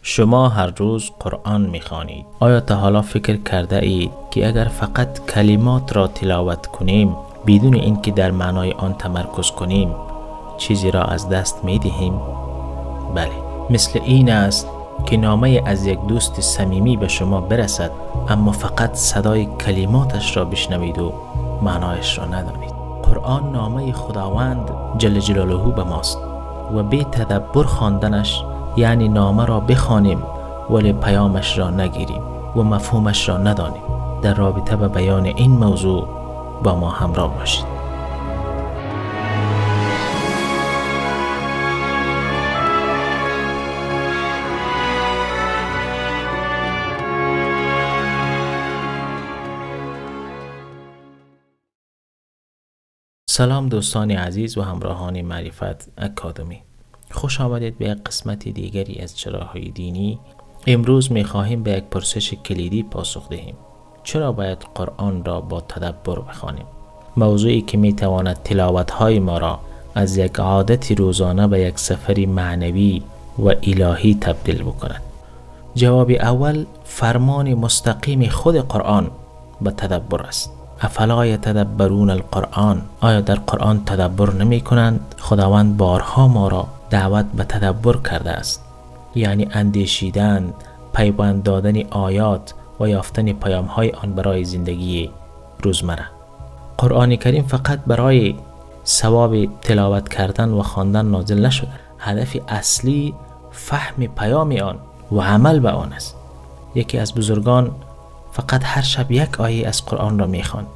شما هر روز قرآن می‌خوانید. آیا تا حالا فکر کرده اید که اگر فقط کلمات را تلاوت کنیم بدون اینکه در معنای آن تمرکز کنیم چیزی را از دست می‌دهیم؟ بله، مثل این است که نامه از یک دوست صمیمی به شما برسد اما فقط صدای کلماتش را بشنوید و معنایش را ندانید. قرآن نامه خداوند جل جلاله به ماست و بی تدبر خواندنش یعنی نامه را بخوانیم ولی پیامش را نگیریم و مفهومش را ندانیم. در رابطه به بیان این موضوع با ما همراه باشید. سلام دوستان عزیز و همراهان معرفت اکادمی. خوش آمدید به یک قسمت دیگری از چراهای دینی. امروز می خواهیم به یک پرسش کلیدی پاسخ دهیم: چرا باید قرآن را با تدبر بخوانیم؟ موضوعی که می تواند تلاوت های ما را از یک عادت روزانه به یک سفری معنوی و الهی تبدیل بکند. جواب اول فرمان مستقیم خود قرآن به تدبر است. افلا یتدبرون القرآن، آیا در قرآن تدبر نمی کنند؟ خداوند بارها ما را دعوت به تدبر کرده است، یعنی اندیشیدن، پیوند دادن آیات و یافتن پیام های آن برای زندگی روزمره. قرآن کریم فقط برای ثواب تلاوت کردن و خواندن نازل نشده. هدف اصلی فهم پیام آن و عمل به آن است. یکی از بزرگان فقط هر شب یک آیه از قرآن را میخواند.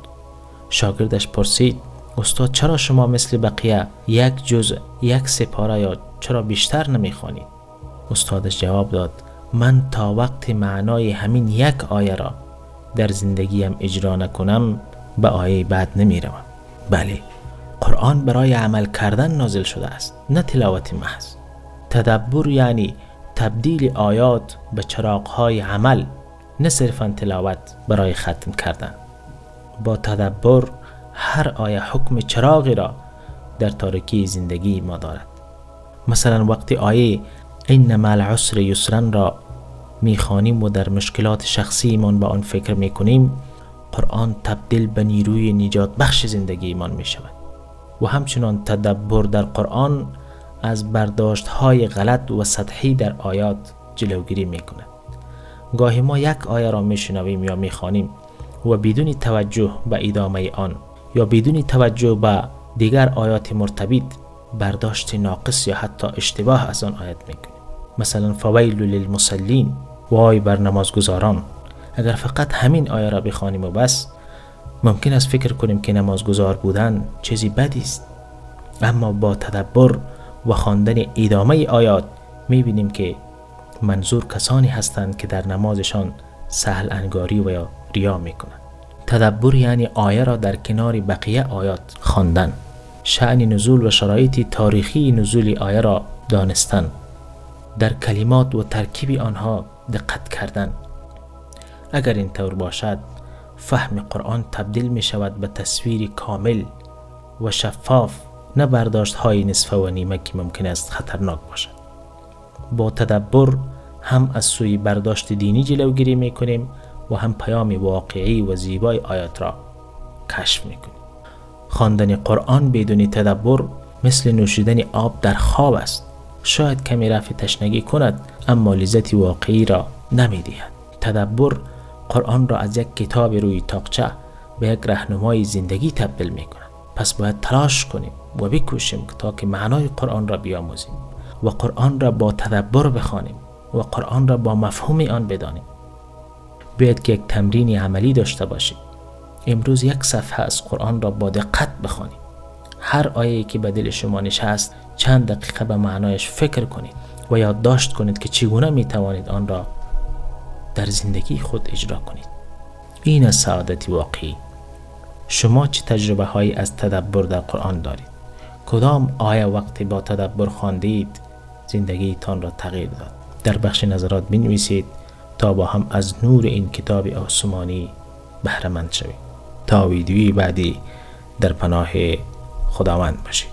شاگردش پرسید: استاد چرا شما مثل بقیه یک جزء، یک سپاره یا چرا بیشتر نمیخوانید؟ استادش جواب داد: من تا وقت معنای همین یک آیه را در زندگیم اجرا نکنم به آیه بعد نمیروم. بله، قرآن برای عمل کردن نازل شده است، نه تلاوت محض. تدبر یعنی تبدیل آیات به چراغ‌های عمل، نه صرفاً تلاوت برای ختم کردن. با تدبر هر آیه حکم چراغی را در تاریکی زندگی ما دارد. مثلا وقتی آیه ان مع العسر یسرا را میخوانیم و در مشکلات شخصیمان به آن فکر میکنیم، قرآن تبدیل به نیروی نجات بخش زندگیمان میشود. و همچنان تدبر در قرآن از برداشت های غلط و سطحی در آیات جلوگیری میکند. گاهی ما یک آیه را میشنویم یا میخوانیم و بدون توجه به ادامه آن یا بدون توجه به دیگر آیات مرتبط برداشت ناقص یا حتی اشتباه از آن آیت میکنیم. مثلا فویل للمصلین، وای بر نمازگزاران. اگر فقط همین آیه را بخوانیم و بس، ممکن است فکر کنیم که نمازگزار بودن چیزی بدی است. اما با تدبر و خواندن ادامه آیات میبینیم که منظور کسانی هستند که در نمازشان سهل انگاری و یا ریا میکنند. تدبر یعنی آیه را در کنار بقیه آیات خواندن، شأن نزول و شرایط تاریخی نزول آیه را دانستن، در کلمات و ترکیب آنها دقت کردن. اگر این طور باشد، فهم قرآن تبدیل می شود به تصویری کامل و شفاف، نه برداشت های نصفه و نیمه که ممکن است خطرناک باشد. با تدبر هم از سوی برداشت دینی جلوگیری میکنیم و هم پیام واقعی و زیبای آیات را کشف میکنیم. خواندن قرآن بدون تدبر مثل نوشیدن آب در خواب است. شاید کمی رفع تشنگی کند اما لذت واقعی را نمیدهد. تدبر قرآن را از یک کتاب روی تاقچه به یک راهنمای زندگی تبدیل میکند. پس باید تلاش کنیم و بکوشیم تا که معنای قرآن را بیاموزیم و قرآن را با تدبر بخوانیم و قرآن را با مفهوم آن بدانیم. باید که یک تمرین عملی داشته باشید. امروز یک صفحه از قرآن را با دقت بخوانید. هر آیه‌ای که به دل شما نشست چند دقیقه به معنایش فکر کنید و یادداشت کنید که چگونه می توانید آن را در زندگی خود اجرا کنید. این است سعادت واقعی. شما چه تجربه هایی از تدبر در قرآن دارید؟ کدام آیه وقتی با تدبر خواندید زندگی تان را تغییر داد؟ در بخش نظرات بنویسید تا با هم از نور این کتاب آسمانی بهره مند شویم. تا ویدیوی بعدی در پناه خداوند باشید.